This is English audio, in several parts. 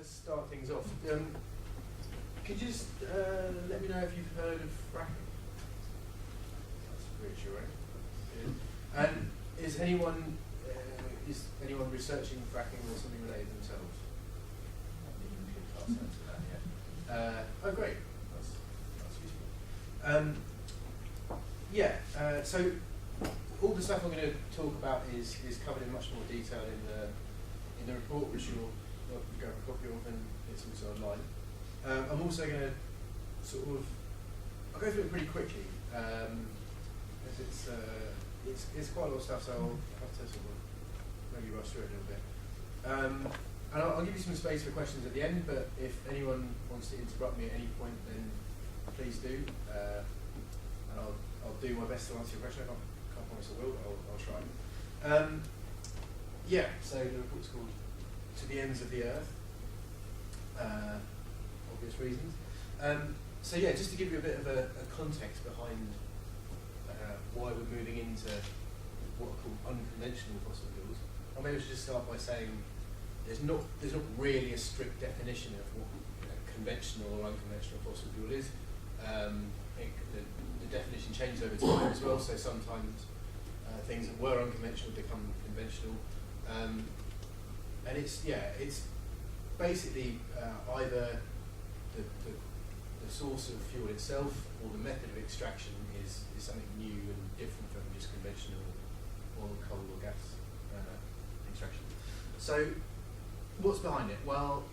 start things off, could you just let me know if you've heard of fracking? That's reassuring. And is anyone researching fracking or something related themselves? Pass that to that, yeah. Oh, great. That's useful. So all the stuff I'm going to talk about is covered in much more detail in the report, which you'll go and copy of, and it's also online. I'm also going to I'll go through it pretty quickly, as it's quite a lot of stuff, so I'll have to sort of maybe rush through it a little bit. And I'll give you some space for questions at the end, but if anyone wants to interrupt me at any point, then please do, and I'll do my best to answer your question. I can't promise I will, but I'll try. So the report's called To the Ends of the Earth. Obvious reasons. Just to give you a bit of a context behind why we're moving into what are called unconventional fossil fuels, I maybe I should just start by saying there's not really a strict definition of what conventional or unconventional fossil fuel is. The definition changes over time as well, so sometimes things that were unconventional become conventional. And it's basically either the source of fuel itself or the method of extraction is something new and different from just conventional oil, coal or gas extraction. So what's behind it? Well,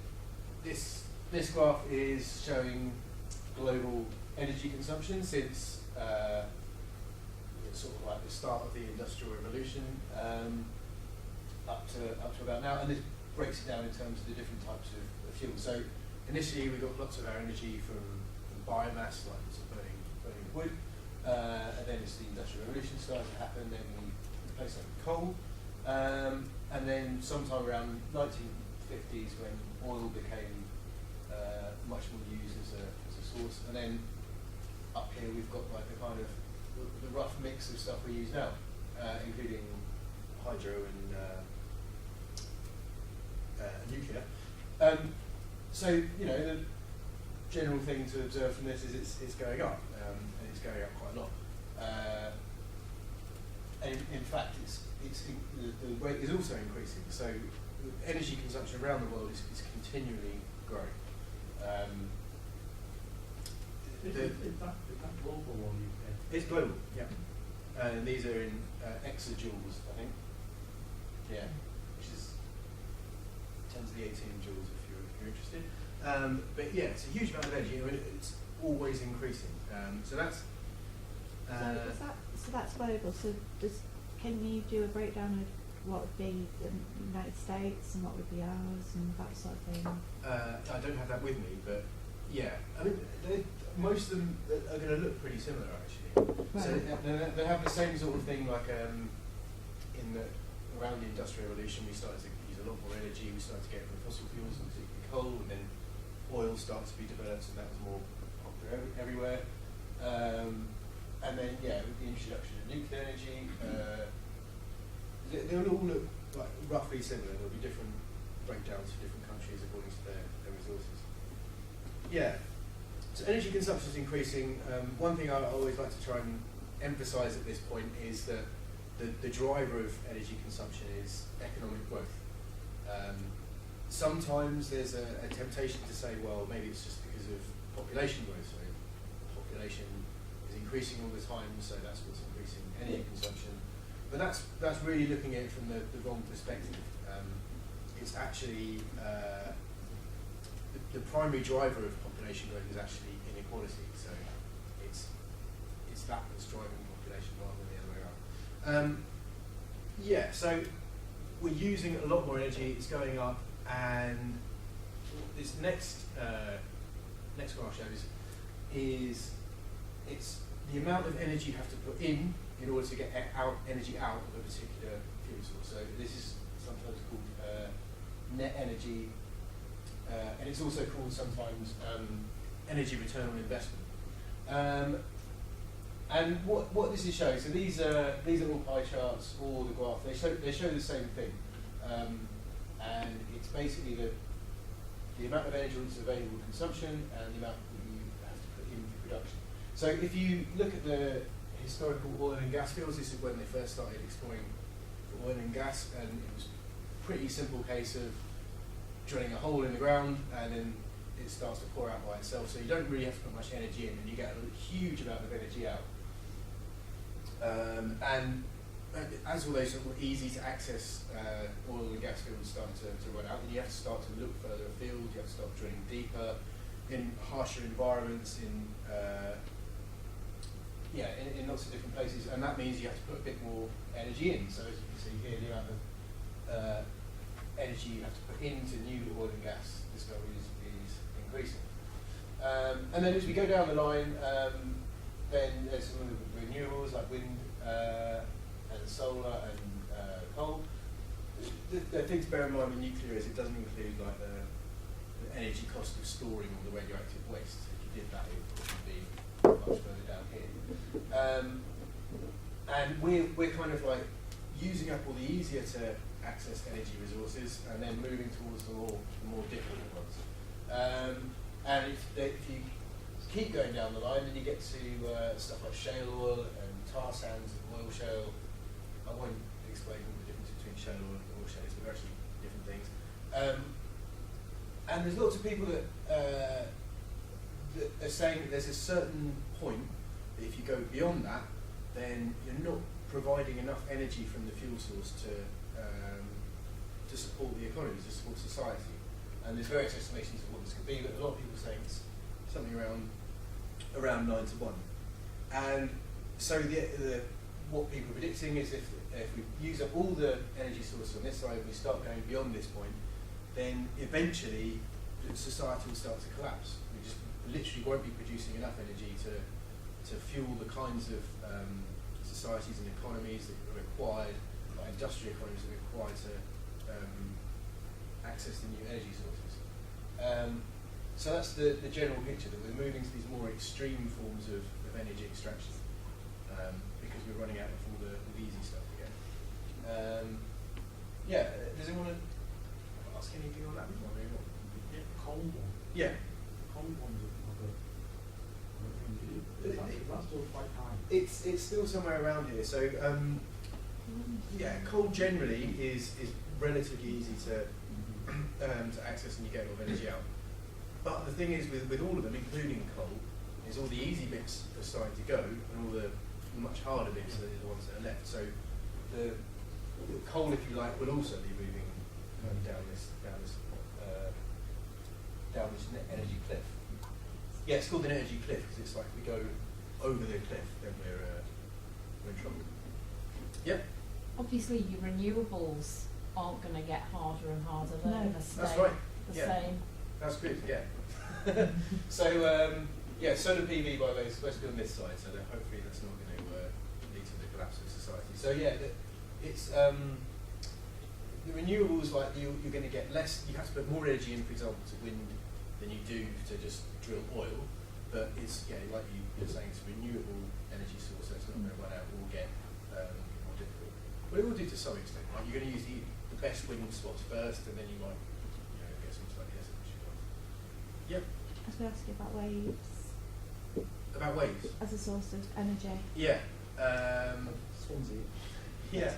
this graph is showing global energy consumption since sort of like the start of the Industrial Revolution up to about now, and this breaks it down in terms of the different types of fuel. So initially we got lots of our energy from biomass, like burning wood, and then as the Industrial Revolution started to happen, then we replaced that with coal, and then sometime around 1950s when oil became much more used as a source, and then up here we've got like the kind of the rough mix of stuff we use now, including hydro and nuclear. The general thing to observe from this is it's going up, and it's going up quite a lot. And in fact, the rate is also increasing. So energy consumption around the world is continually growing. Is that global or UK? It's global, yeah. And these are in exajoules, I think. Yeah, which is 10 to the 18 joules if you're interested. But yeah, it's a huge amount of energy. I mean, it's always increasing. So that's. So that's global. So can you do a breakdown of what would be the United States and what would be ours and that sort of thing? I don't have that with me, but yeah, I mean, most of them are going to look pretty similar actually. Right. So they have the same sort of thing, like around the Industrial Revolution, we started to use a lot more energy. We started to get from fossil fuels, and particularly coal, and then oil started to be developed, and that was more popular everywhere. And then, with the introduction of nuclear energy, they will all look like roughly similar. There will be different breakdowns for different countries according to their resources. Yeah. So energy consumption is increasing. One thing I always like to try and emphasise at this point is that the driver of energy consumption is economic growth. Sometimes there's a temptation to say, well, maybe it's just because of population growth. So population is increasing all the time, so that's what's increasing energy consumption. But that's really looking at it from the wrong perspective. It's actually the primary driver of population growth is actually inequality. So it's that that's driving population rather than the other way around. So we're using a lot more energy. It's going up, and this next graph shows is it's the amount of energy you have to put in order to get energy out of a particular fuel source. So this is sometimes called net energy, and it's also called sometimes energy return on investment. And what this is showing, so these are all pie charts or the graph. They show the same thing, and it's basically that the amount of energy that's available for consumption and the amount that you have to put in for production. So if you look at the historical oil and gas fields, this is when they first started exploring for oil and gas, and it was a pretty simple case of drilling a hole in the ground and then it starts to pour out by itself. So you don't really have to put much energy in and you get a huge amount of energy out. And as all those sort of easy to access oil and gas fields start to run out, then you have to start to look further afield, you have to start drilling deeper in harsher environments, in lots of different places, and that means you have to put a bit more energy in. So as you can see here, the amount of energy you have to put into new oil and gas discoveries is increasing. And then as we go down the line, then there's some of the renewables like wind and solar and coal. The thing to bear in mind with nuclear is it doesn't include like the energy cost of storing all the radioactive waste. If you did that, it would be much further down here. And we're kind of like using up all the easier to access energy resources and then moving towards the more difficult ones. And if you keep going down the line, then you get to stuff like shale oil and tar sands and oil shale. I won't explain the difference between shale oil and oil shales, but they're actually different things. And there's lots of people that are saying that there's a certain point that if you go beyond that, then you're not providing enough energy from the fuel source to support the economy, to support society. And there's various estimations of what this could be, but a lot of people are saying it's something around 9 to 1. And so what people are predicting is if we use up all the energy sources on this side and we start going beyond this point, then eventually society will start to collapse. We just literally won't be producing enough energy to fuel the kinds of societies and economies that are required, like industrial economies that are required to access the new energy sources. So that's the general picture, that we're moving to these more extreme forms of energy extraction because we're running out of all the easy stuff again. Does anyone want to ask anything on that before I move on? Yeah, cold one. Yeah. Cold ones are that's still quite high. It's still somewhere around here. So coal generally is relatively easy to access and you get a lot of energy out. But the thing is with all of them, including coal, is all the easy bits are starting to go and all the much harder bits are the ones that are left. So the coal, if you like, will also be moving down this energy cliff. Yeah, it's called an energy cliff because it's like we go over the cliff, then we're in trouble. Yep. Obviously, your renewables aren't going to get harder and harder. They're going to stay that's right. the same. That's good. Yeah. So solar PV by those supposed to be on this side, so that hopefully that's not going to lead to the collapse of society. So it's the renewables, like you're going to get less. You have to put more energy in, for example, to wind than you do to just drill oil. But it's like you're saying, it's a renewable energy source, so it's not going to run out or get more difficult. But it will do to some extent. Right? You're going to use the best wind spots first, and then you might get some slightly less efficient ones. Yep. I was going to ask you about waves. About waves? As a source of energy. Yeah. Swansea. Yeah.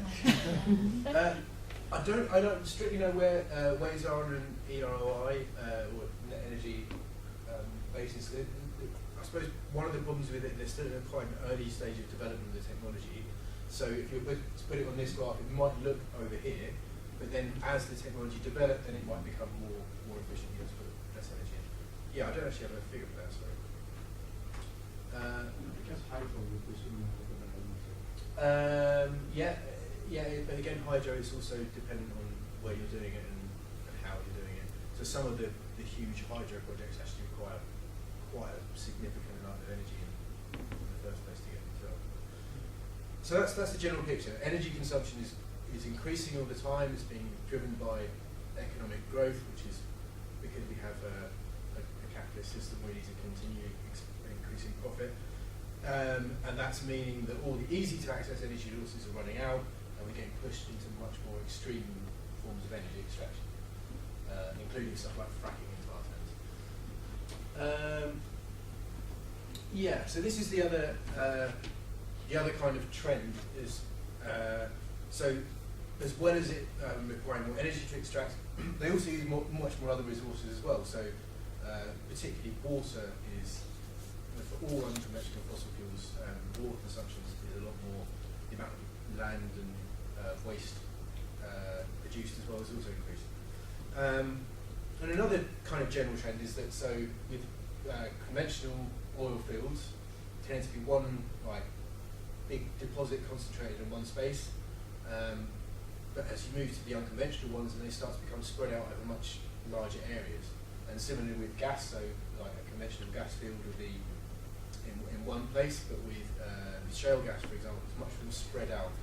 I don't strictly know where waves are on an EROI or net energy basis. I suppose one of the problems with it, they're still at quite an early stage of development of the technology. So if you were to put it on this graph, it might look over here, but then as the technology develops, then it might become more efficient. You have to put less energy in. Yeah, I don't actually have a figure for that, sorry. I guess hydro would be similar to the but again, hydro is also dependent on where you're doing it and how you're doing it. So some of the huge hydro projects actually require quite a significant amount of energy in the first place to get them built. So that's the general picture. Energy consumption is increasing all the time. It's being driven by economic growth, which is because we have a capitalist system. We need to continue increasing profit. And that's meaning that all the easy to access energy resources are running out, and we're getting pushed into much more extreme forms of energy extraction, including stuff like fracking into Yeah, so this is the other kind of trend is so as well as it requiring more energy to extract, they also use much more other resources as well. So particularly water is, for all unconventional fossil fuels, water consumption is a lot more. The amount of land and waste produced as well is also increasing. And another kind of general trend is that so with conventional oil fields tend to be one big deposit concentrated in one space, but as you move to the unconventional ones, and they start to become spread out over much larger areas. And similarly with gas, so like a conventional gas field would be in one place, but with shale gas, for example, it's much more spread out.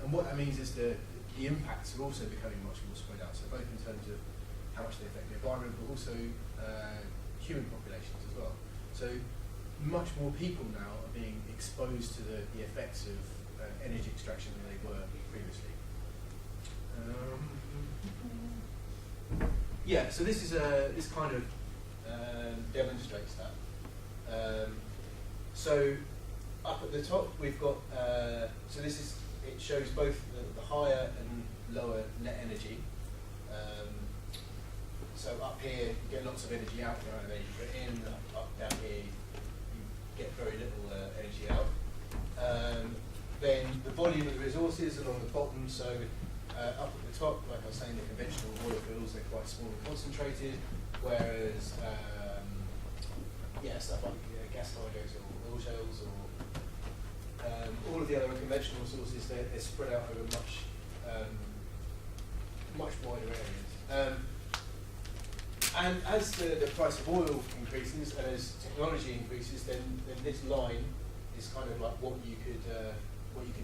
And what that means is the impacts are also becoming much more spread out. So both in terms of how much they affect the environment, but also human populations as well. So much more people now are being exposed to the effects of energy extraction than they were previously. Yeah, so this is this kind of demonstrates that. So up at the top we've got so this is it shows both the higher and lower net energy. So up here you get lots of energy out, the amount of energy put in. Up down here you get very little energy out. Then the volume of the resources along the bottom. So up at the top, like I was saying, the conventional oil fields, they're quite small and concentrated, whereas stuff like gas hydros or oil shales or all of the other unconventional sources, they're spread out over much wider areas. And as the price of oil increases and as technology increases, then this line is kind of like what you can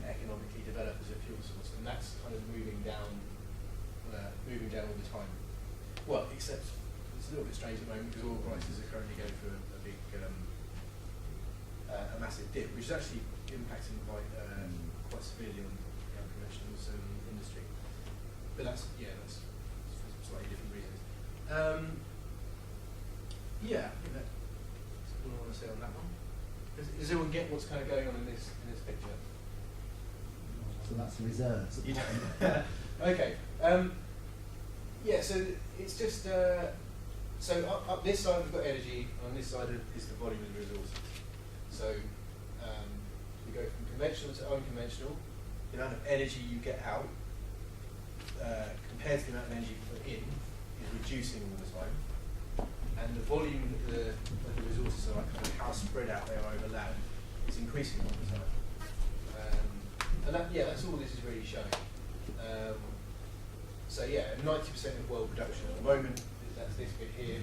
economically develop as a fuel source, and that's kind of moving down all the time. Well, except it's a little bit strange at the moment because oil prices are currently going through a big, a massive dip, which is actually impacting quite severely on the unconventional industry. But that's for slightly different reasons. Yeah, I think that's all I want to say on that one. Does everyone get what's kind of going on in this picture? So that's the reserves. Okay. Yeah, so it's just so up this side we've got energy, and on this side is the volume of the resources. So we go from conventional to unconventional. The amount of energy you get out compared to the amount of energy you put in is reducing all the time, and the volume of the resources are kind of how spread out they are over land is increasing all the time. And that's all this is really showing. So 90% of world production at the moment, that's this bit here,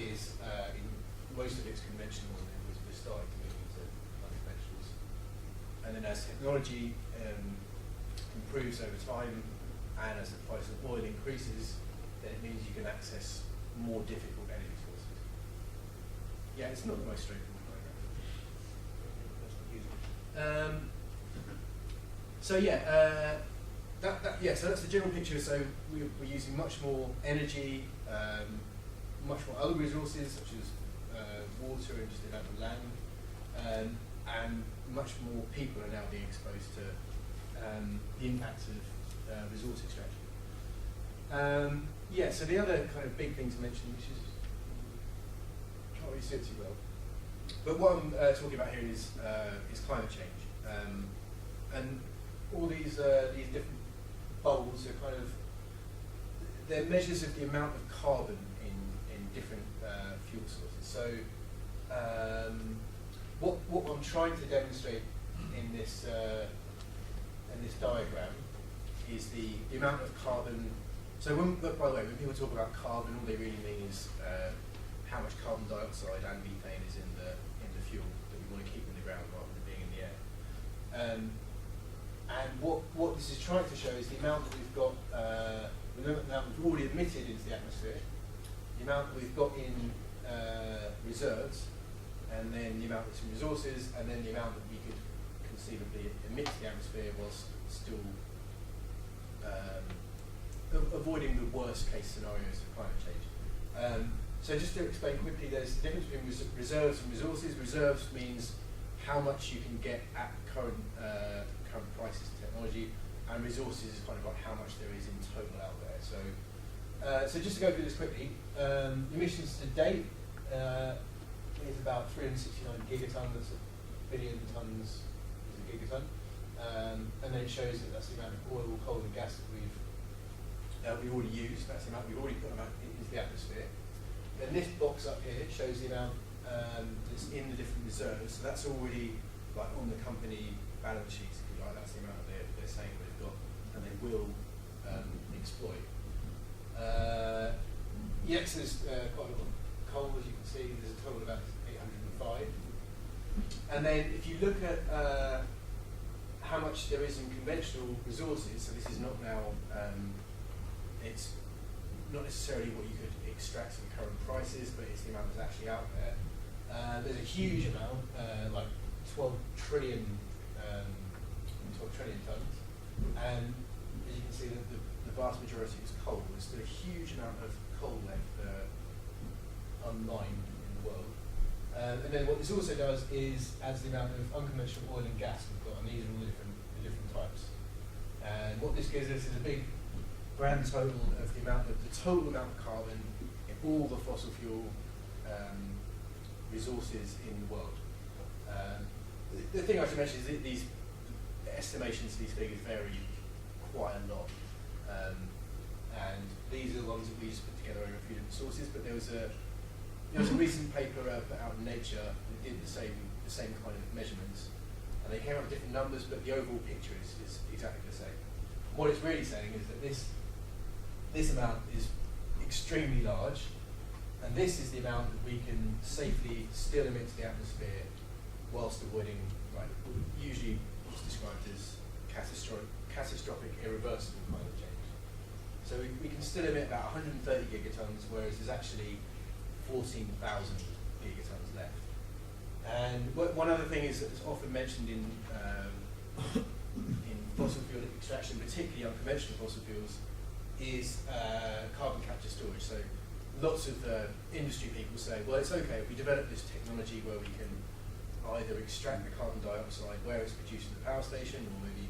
is most of it's conventional, and then we're starting to move into unconventionals. And then as technology improves over time, and as the price of oil increases, then it means you can access more difficult energy sources. Yeah, it's not the most straightforward diagram. So that's the general picture. So we're using much more energy, much more other resources such as water and just the amount of land, and much more people are now being exposed to the impacts of resource extraction. So the other kind of big thing to mention, which is can't really see it too well, but what I'm talking about here is climate change, and all these different bowls are kind of they're measures of the amount of carbon in different fuel sources. So what I'm trying to demonstrate in this diagram is the amount of carbon. So by the way, when people talk about carbon, all they really mean is how much carbon dioxide and methane is in the fuel that we want to keep in the ground rather than being in the air. And what this is trying to show is the amount that we've got, the amount we've already emitted into the atmosphere, the amount that we've got in reserves, and then the amount that's in resources, and then the amount that we could conceivably emit to the atmosphere whilst still avoiding the worst case scenarios of climate change. So just to explain quickly, there's the difference between reserves and resources. Reserves means how much you can get at current prices and technology, and resources is kind of like how much there is in total out there. So, so just to go through this quickly, emissions to date is about 369 gigatons. That's a billion tons is a gigaton, and then it shows that that's the amount of oil, coal, and gas that we've already used. That's the amount we've already put into the atmosphere. Then this box up here shows the amount that's in the different reserves. So that's already like on the company balance sheets, if you like. That's the amount that they're saying they've got and they will exploit. Yes, there's quite a lot of coal, as you can see. There's a total of about 805. And then if you look at how much there is in conventional resources, so this is not now, it's not necessarily what you could extract from current prices, but it's the amount that's actually out there. There's a huge amount, like 12 trillion tons, and as you can see, the vast majority is coal. There's still a huge amount of coal left unmined in the world. And then what this also does is adds the amount of unconventional oil and gas we've got, and these are all the different types. And what this gives us is a big grand total of the total amount of carbon in all the fossil fuel resources in the world. The thing I should mention is that these estimations, these figures vary quite a lot, and these are the ones that we just put together over a few different sources. But there was a recent paper put out in Nature that did the same kind of measurements, and they came up with different numbers, but the overall picture is exactly the same. What it's really saying is that this amount is extremely large, and this is the amount that we can safely still emit to the atmosphere whilst avoiding, right, usually it's described as catastrophic irreversible climate change. So we can still emit about 130 gigatons, whereas there's actually 14,000 gigatons left. And one other thing is that's often mentioned in fossil fuel extraction, particularly unconventional fossil fuels, is carbon capture storage. So lots of industry people say, well, it's okay if we develop this technology where we can either extract the carbon dioxide where it's produced in the power station, or maybe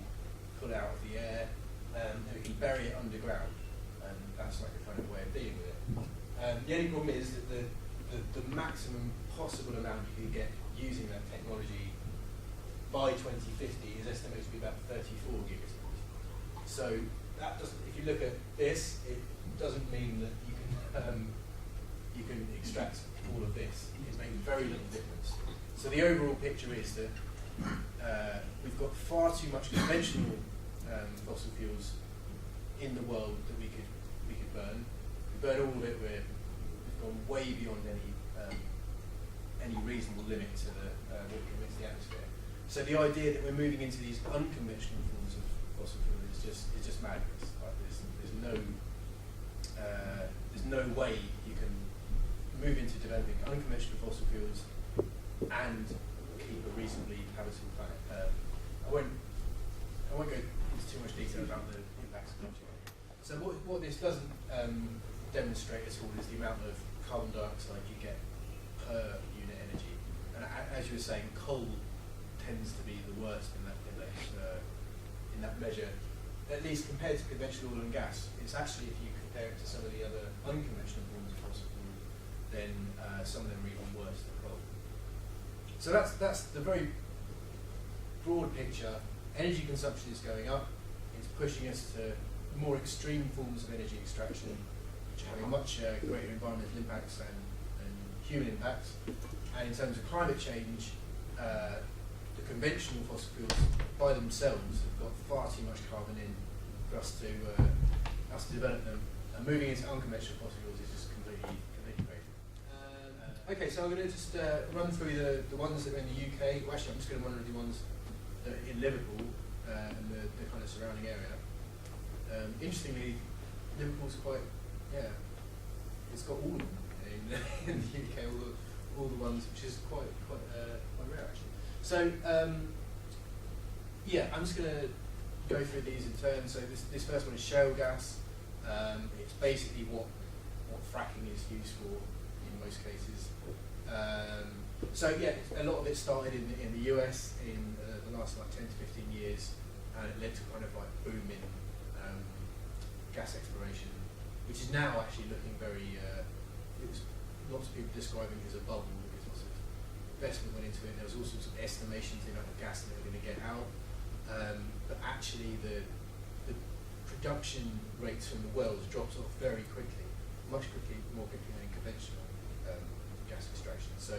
pull it out of the air, and we can bury it underground. And that's like a kind of way of dealing with it. The only problem is that the maximum possible amount you can get using that technology by 2050 is estimated to be about 34 gigatons. So that doesn't, if you look at this, it doesn't mean that you can extract all of this. It's making very little difference. So the overall picture is that we've got far too much conventional fossil fuels in the world that we could burn. We burn all of it. We've gone way beyond any reasonable limit to what we can emit to the atmosphere. So the idea that we're moving into these unconventional forms of fossil fuel is just madness. Like there's no way you can move into developing unconventional fossil fuels and keep a reasonably habitable planet. I won't go into too much detail about the impacts of climate change. So what this doesn't demonstrate at all is the amount of carbon dioxide you get per unit energy. And as you were saying, coal tends to be the worst in that measure, at least compared to conventional oil and gas. It's actually, if you compare it to some of the other unconventional forms of fossil fuel, then some of them are even worse than coal. So that's the very broad picture. Energy consumption is going up. It's pushing us to more extreme forms of energy extraction, which are having much greater environmental impacts and human impacts. And in terms of climate change, the conventional fossil fuels by themselves have got far too much carbon in for us to develop them. And moving into unconventional fossil fuels is just completely crazy. Okay, so I'm going to just run through the ones that are in the UK. Well, actually, I'm just going to run through the ones that are in Liverpool and the kind of surrounding area. Interestingly, Liverpool's quite, it's got all of them in the UK, all the ones, which is quite rare actually. So I'm just going to go through these in turn. So this first one is shale gas. It's basically what fracking is used for in most cases. So yeah, a lot of it started in the US in the last like 10 to 15 years, and it led to kind of like boom in gas exploration, which is now actually looking very, it was lots of people describing it as a bubble because lots of investment went into it. There was all sorts of estimations of the amount of gas that they were going to get out, but actually the production rates from the wells dropped off very quickly, more quickly than conventional gas extraction. So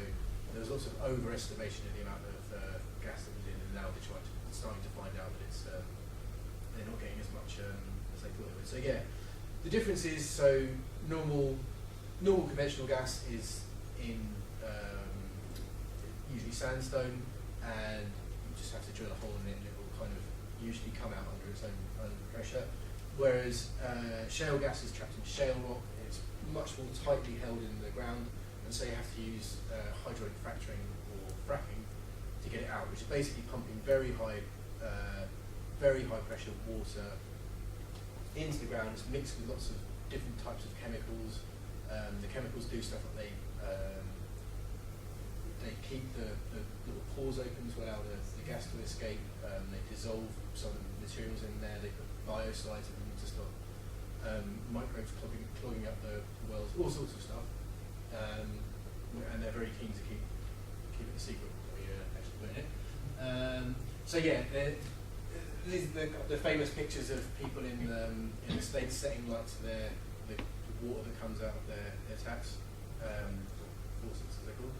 there was lots of overestimation of the amount of gas that was in, and now they're starting to find out that it's they're not getting as much as they thought they would. So yeah, the difference is, so normal conventional gas is in usually sandstone, and you just have to drill a hole in it, and it will kind of usually come out under its own pressure. Whereas shale gas is trapped in shale rock. It's much more tightly held in the ground, and so you have to use hydraulic fracturing or fracking to get it out, which is basically pumping very high pressure water into the ground. It's mixed with lots of different types of chemicals. The chemicals do stuff like they keep the little pores open to allow the gas to escape. They dissolve some materials in there. They put biocides in them to stop microbes clogging up the wells, all sorts of stuff. And they're very keen to keep it a secret before you actually put it in. So yeah, these are the famous pictures of people in the States setting light to the water that comes out of their taps, faucets as they're called.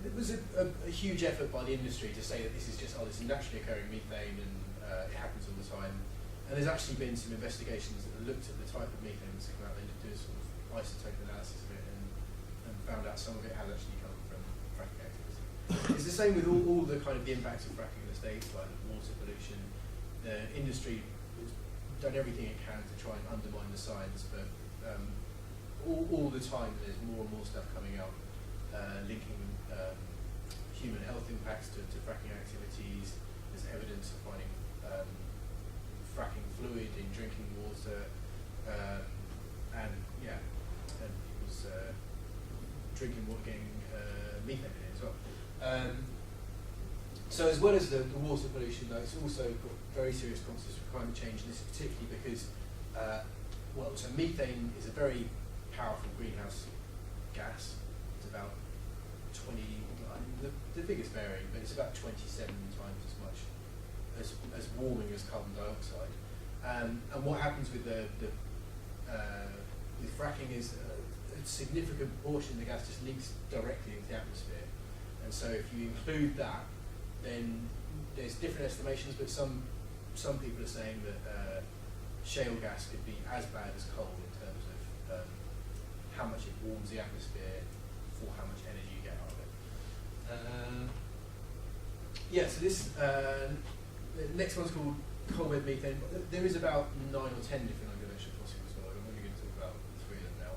It was a huge effort by the industry to say that this is just this is naturally occurring methane, and it happens all the time. And there's actually been some investigations that looked at the type of methane that's come out. They did a sort of isotope analysis of it, and found out some of it has actually come from fracking activity. It's the same with all the kind of the impacts of fracking in the States, like water pollution. The industry has done everything it can to try and undermine the science, but all the time there's more and more stuff coming out linking human health impacts to fracking activities. There's evidence of finding fracking fluid in drinking water, and people's drinking water getting methane in it as well. So as well as the water pollution, though, it's also got very serious consequences for climate change, and this is particularly because, so methane is a very powerful greenhouse gas. It's about 20, the figures vary, but it's about 27 times as much as warming as carbon dioxide. And what happens with with fracking is a significant portion of the gas just leaks directly into the atmosphere. And so if you include that, then there's different estimations, but some people are saying that shale gas could be as bad as coal in terms of how much it warms the atmosphere for how much energy you get out of it. So this the next one's called coal bed methane. There is about 9 or 10 different unconventional fossil fuels. I'm only going to talk about 3 of them now.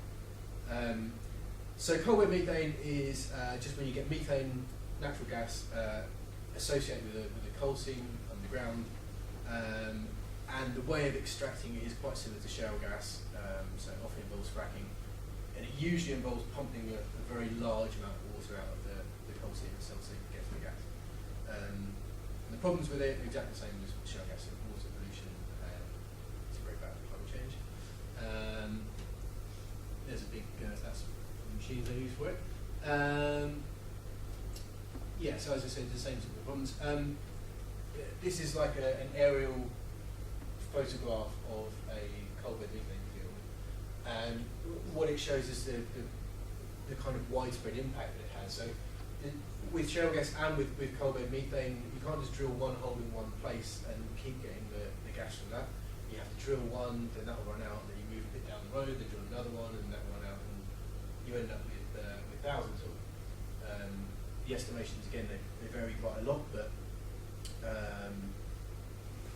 So coal bed methane is just when you get methane, natural gas, associated with a coal seam underground, and the way of extracting it is quite similar to shale gas, so it often involves fracking, and it usually involves pumping a very large amount of water out of the coal seam itself so you can get to the gas. And the problems with it are exactly the same as shale gas, and water pollution, it's very bad for climate change. There's a big, that's the machines they use for it. So as I said, the same sort of problems. This is like an aerial photograph of a coal bed methane field, and what it shows is the kind of widespread impact that it has. So with shale gas and with coal bed methane, you can't just drill one hole in one place and keep getting the gas from that. You have to drill one, then that will run out, and then you move a bit down the road, then drill another one, and that will run out, and you end up with thousands of them. The estimations, again, they vary quite a lot, but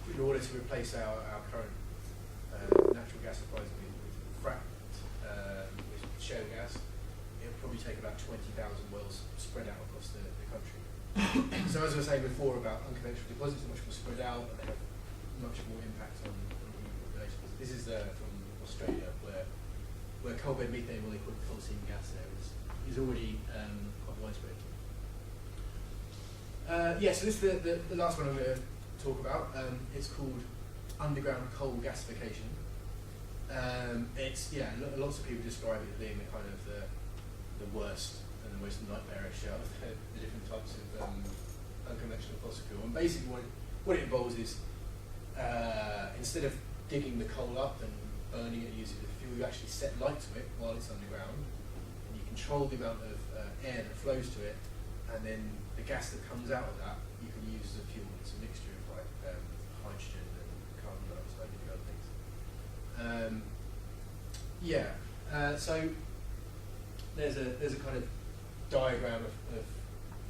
in order to replace our current natural gas supplies with fracked with shale gas, it will probably take about 20,000 wells spread out across the country. So as I was saying before about unconventional deposits, are much more spread out, and they have much more impact on human populations. This is from Australia, where where coal bed methane, what they call coal seam gas there, is already quite widespread. Yeah, so this is the last one I'm going to talk about. It's called underground coal gasification. It's, yeah, lots of people describe it as being the kind of the worst and the most nightmarish of the different types of unconventional fossil fuel. And basically what it involves is instead of digging the coal up and burning it and using it as fuel, you actually set light to it while it's underground, and you control the amount of air that flows to it, and then the gas that comes out of that you can use as a fuel. It's a mixture of like hydrogen and carbon dioxide and a few other things. So there's a kind of diagram of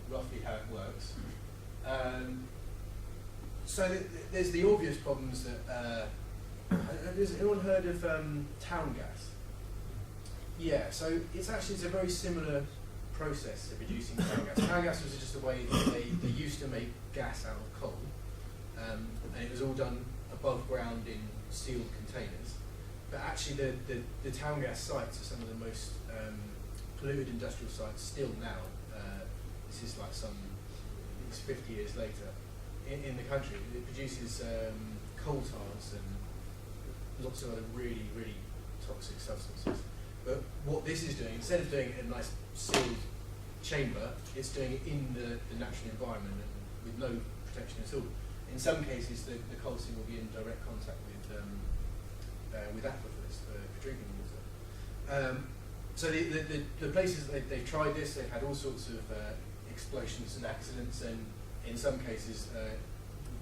roughly how it works. So there's the obvious problems that. Has anyone heard of town gas? Yeah, so it's a very similar process to producing town gas. Town gas was just a way that they used to make gas out of coal, and it was all done above ground in sealed containers. But actually the town gas sites are some of the most polluted industrial sites still now. This is like it's 50 years later in the country. It produces coal tars and lots of other really, really toxic substances. But what this is doing, instead of doing it in a nice sealed chamber, it's doing it in the natural environment and with no protection at all. In some cases, the coal seam will be in direct contact with aquifers for drinking water. So the places they've tried this, they've had all sorts of explosions and accidents, and in some cases,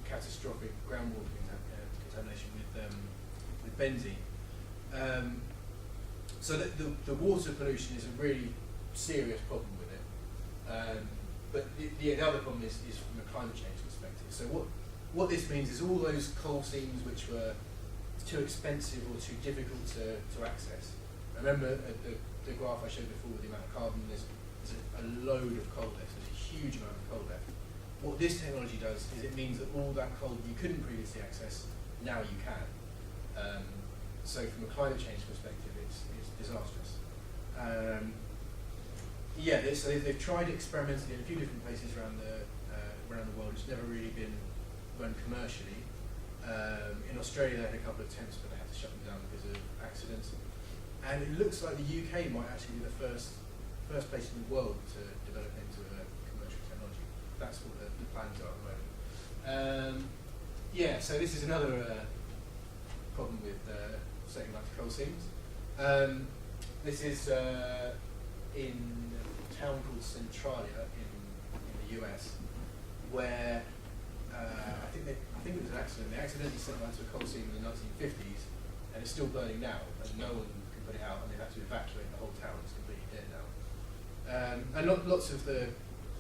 catastrophic groundwater contamination with benzene. So the water pollution is a really serious problem with it. But the other problem is from a climate change perspective. So what this means is all those coal seams which were too expensive or too difficult to access. Remember the graph I showed before with the amount of carbon, there's a load of coal left, there's a huge amount of coal left. What this technology does is it means that all that coal you couldn't previously access, now you can. So from a climate change perspective, it's disastrous. So they've tried experimentally in a few different places around the world. It's never really been run commercially. In Australia, they had a couple of attempts, but they had to shut them down because of accidents. And it looks like the UK might actually be the first place in the world to develop into a commercial technology. That's what the plans are at the moment. So this is another problem with setting light to coal seams. This is in a town called Centralia in the US, where I think it was an accident. They accidentally set light to a coal seam in the 1950s, and it's still burning now, and no one can put it out, and they've had to evacuate the whole town. It's completely dead now. And lots of the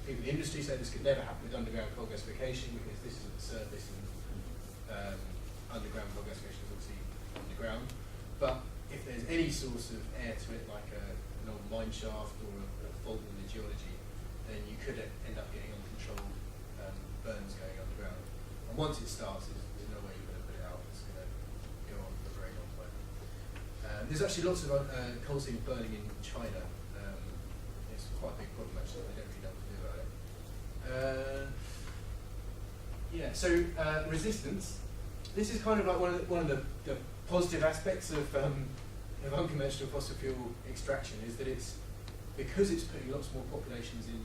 people in the industry say this could never happen with underground coal gasification because this is at the surface, and underground coal gasification is obviously underground. But if there's any source of air to it, like an old mine shaft or a fault in the geology, then you could end up getting uncontrolled burns going underground. And once it starts, there's no way you're going to put it out. It's going to go on for a very long time. There's actually lots of coal seams burning in China. It's quite a big problem actually. They don't really know what to do about it. So resistance. This is kind of like one of the positive aspects of unconventional fossil fuel extraction is that because it's putting lots more populations in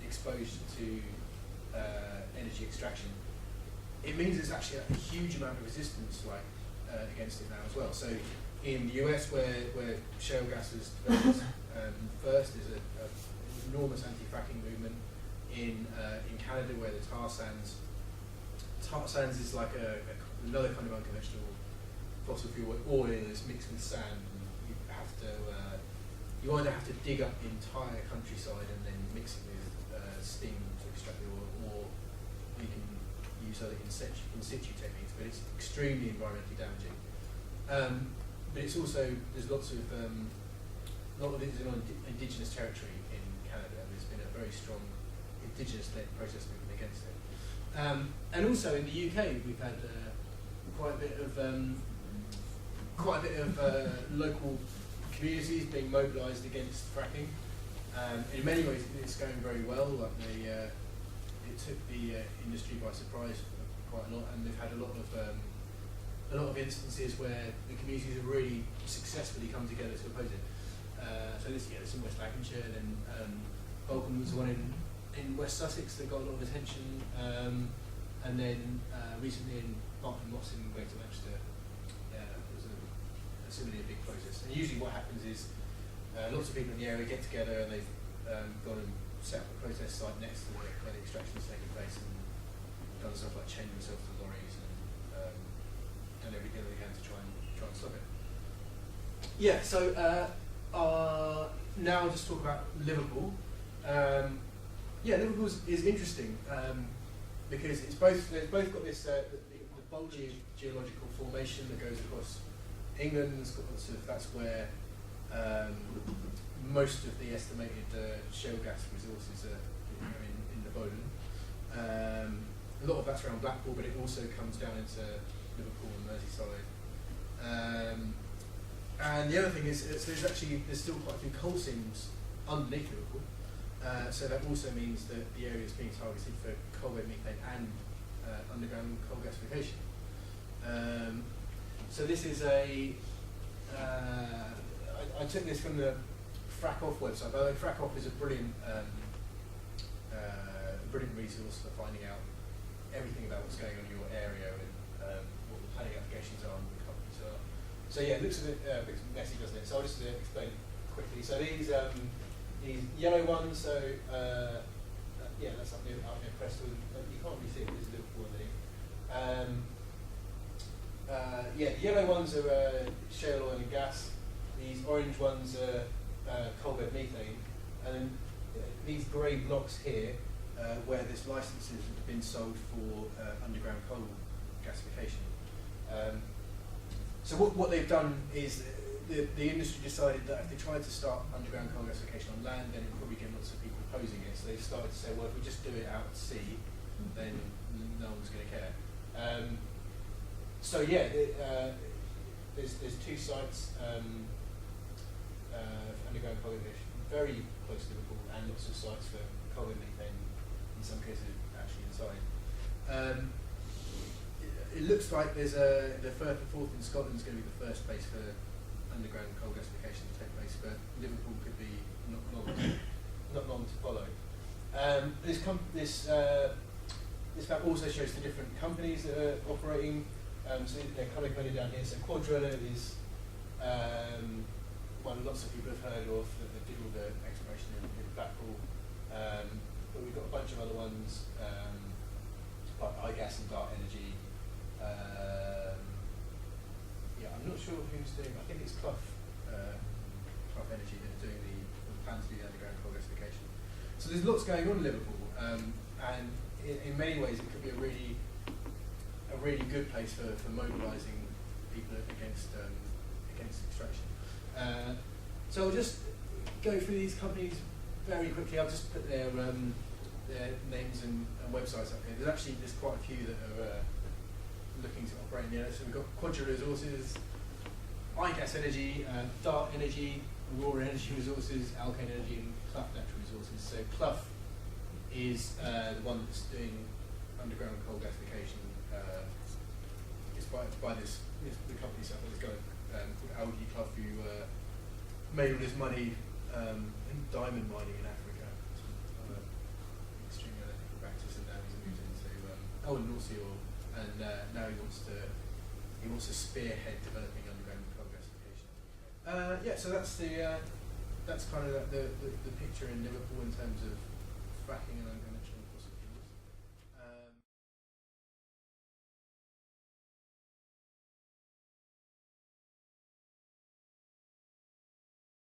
exposed to energy extraction. It means there's actually a huge amount of resistance against it now as well. So in the US, where shale gas was developed first, there's an enormous anti-fracking movement. In Canada, where the tar sands is like another kind of unconventional fossil fuel. Oil is mixed with sand, and you either have to dig up the entire countryside and then mix it with steam to extract the oil, or you can use other in situ techniques, but it's extremely environmentally damaging. But it's also, there's lots of a lot of it is in indigenous territory in Canada, and there's been a very strong indigenous-led protest movement against it. And also in the UK, we've had quite a bit of local communities being mobilised against fracking. In many ways, it's going very well. Like it took the industry by surprise quite a lot, and they've had a lot of instances where the communities have really successfully come together to oppose it. So there's in West Lancashire, and then Bolton was the one in West Sussex that got a lot of attention, and then recently in Barton Moss in Greater Manchester, there was a similarly big protest. And usually what happens is lots of people in the area get together and they've gone and set up a protest site next to where the extraction is taking place, and done stuff like chain themselves to lorries and everything they can to try and stop it. Yeah, so now I'll just talk about Liverpool. Liverpool is interesting because they've both got this the bulgy geological formation that goes across England. It's got that's where most of the estimated shale gas resources are in the Bowden. A lot of that's around Blackpool, but it also comes down into Liverpool and Merseyside. And the other thing is, there's still quite a few coal seams underneath Liverpool. So that also means that the area is being targeted for coal bed methane and underground coal gasification. So this is I took this from the Frackoff website. By the way, Frackoff is a brilliant resource for finding out everything about what's going on in your area and what the planning applications are and what the companies are. So yeah, it looks a bit messy, doesn't it? So I'll just explain quickly. So these yellow ones, so that's up near Preston. You can't really see it, there's Liverpool underneath. The yellow ones are shale oil and gas. These orange ones are coal bed methane. And then these grey blocks here, where this licences have been sold for underground coal gasification. So what they've done is the industry decided that if they tried to start underground coal gasification on land, then it would probably get lots of people opposing it. So they started to say, well, if we just do it out at sea, then no one's going to care. There's two sites for underground coal gasification, very close to Liverpool, and lots of sites for coal and methane, in some cases actually inside. It looks like there's the fourth in Scotland is going to be the first place for underground coal gasification to take place, but Liverpool could be not long to follow. This map also shows the different companies that are operating. So they're kind of going down here. So Quadrilla is one lots of people have heard of that did all the exploration in Blackpool. But we've got a bunch of other ones like iGas and Dart Energy. I'm not sure who's doing. I think it's Clough Energy that are doing the plan to do the underground coal gasification. So there's lots going on in Liverpool, and in many ways it could be a really good place for mobilising people against extraction. So I'll just go through these companies very quickly. I'll just put their names and websites up here. There's quite a few that are looking to operate in the area. So we've got Quadra Resources, iGas Energy, Dart Energy, Aurora Energy Resources, Alkane Energy, and Clough Natural Resources. So Clough is the one that's doing underground coal gasification. It's by the company set up this guy called Algie Clough, who made all his money in diamond mining in Africa. Extremely unethical practice, and now he's moved into North Sea oil, and now he wants to spearhead developing underground coal gasification. So that's kind of the picture in Liverpool in terms of